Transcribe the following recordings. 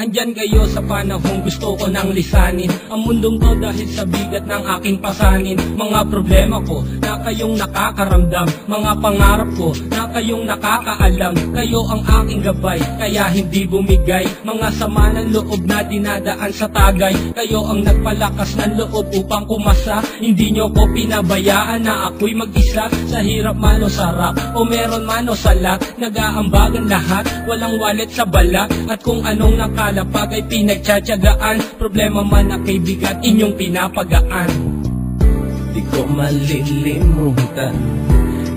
Andyan kayo sa panahong gusto ko nang lisanin ang mundong to dahil sa bigat ng aking pasanin. Mga problema ko na kayong nakakaramdam, mga pangarap ko na kayong nakakaalam. Kayo ang aking gabay, kaya hindi bumigay. Mga sama ng loob na dinadaan sa tagay, kayo ang nagpalakas ng loob upang kumasa. Hindi nyo ko pinabayaan na ako'y mag-isa. Sa hirap man o sarap, o meron man o sala, nag-aambagan lahat, walang walet sa bala. At kung anong nakalapag ay pinagtsatsagaan, problema man na kay bigat inyong pinapagaan. Di ko malilimutan,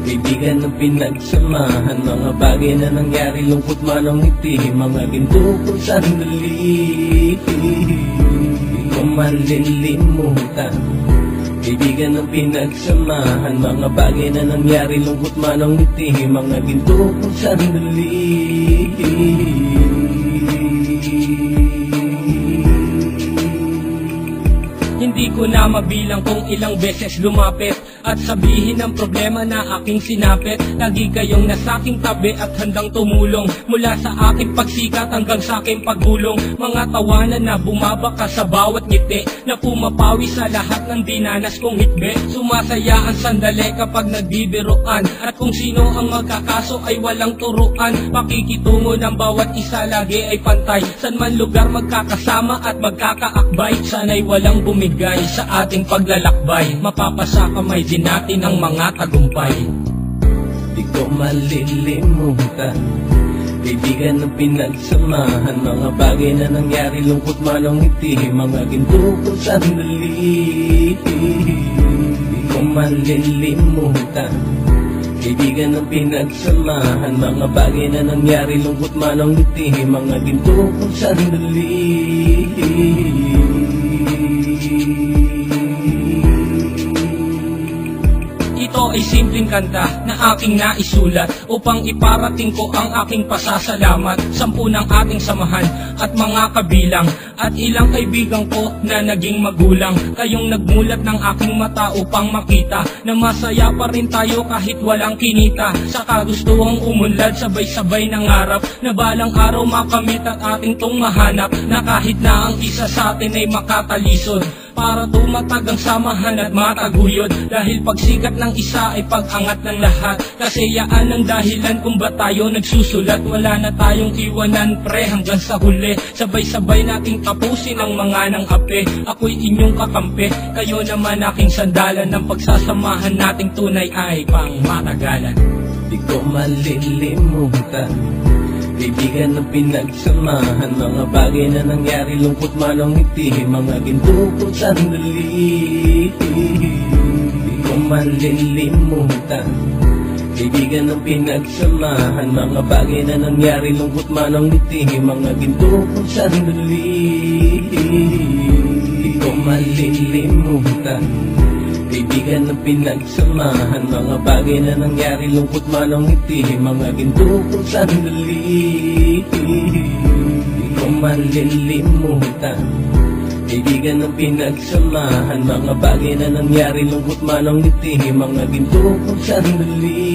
kaibigan ng pinagsamahan, mga bagay na nangyari, lungkot man ang ngiti, mga ginto kong sandali. Di ko malilimutan, kaibigan ng pinagsamahan, mga bagay na nangyari, lungkot man ang ngiti, mga ginto kong sandali. Hindi ko na mabilang kung ilang beses lumapit at sabihin ang problema na aking sinapit. Lagi kayong nasa aking tabi at handang tumulong, mula sa aking pagsikat hanggang sa aking paggulong. Mga tawanan na bumabaka sa bawat ngiti, na pumapawi sa lahat ng dinanas kong hitbe. Sumasaya ang sandali kapag nagbibiruan, at kung sino ang magkakaso ay walang turuan. Pakikitungo ng bawat isa lagi ay pantay, san man lugar magkakasama at magkakaakbay. Sana'y walang bumigay sa ating paglalakbay, mapapasa kamay din natin ang mga tagumpay. Di ko malilimutan, kaibigan ng pinagsamahan, mga bagay na nangyari, lungkot man ang ngiti, mga ginto kong sandali. Di ko malilimutan, kaibigan ng pinagsamahan, mga bagay na nangyari, lungkot man ang ngiti, mga ginto kong sandali. Ito ay simpleng kanta na aking naisulat upang iparating ko ang aking pasasalamat. 10 ng ating samahan at mga kabilang, at ilang kaibigan ko na naging magulang. Kayong nagmulat ng aking mata upang makita na masaya pa rin tayo kahit walang kinita. Sa kagustuhang umunlad, sabay-sabay nangarap na balang araw makamit at ating tong mahanap, na kahit na ang isa sa atin ay makatalisod, para tumatag ang samahan at mataguyod. Dahil pagsikat ng isa ay pag-angat ng lahat, kasi yaan ang dahilan kung ba tayo nagsusulat. Wala na tayong iwanan pre hanggang sa huli, sabay-sabay nating tapusin ang mga nang ape. Ako'y inyong kakampi, kayo naman aking sandalan, ng pagsasamahan nating tunay ay pang matagalan. Di ko malilimutan, kaibigan ng pinagsamahan, mga bagay na nangyari, lungkot man ang ngiti, mga ginto kong sandali. Di ko malilimutan, kaibigan ng pinagsamahan, mga bagay na nangyari, lungkot man ang ngiti, mga ginto kong sandali. Di ko malilimutan, kaibigan ng pinagsamahan, mga bagay na nangyari, lungkot man ang ngiti, mga ginto kong sandali. Di ko malilimutan, kaibigan ng pinagsamahan, mga bagay na nangyari, lungkot man ang ngiti, mga ginto kong sandali.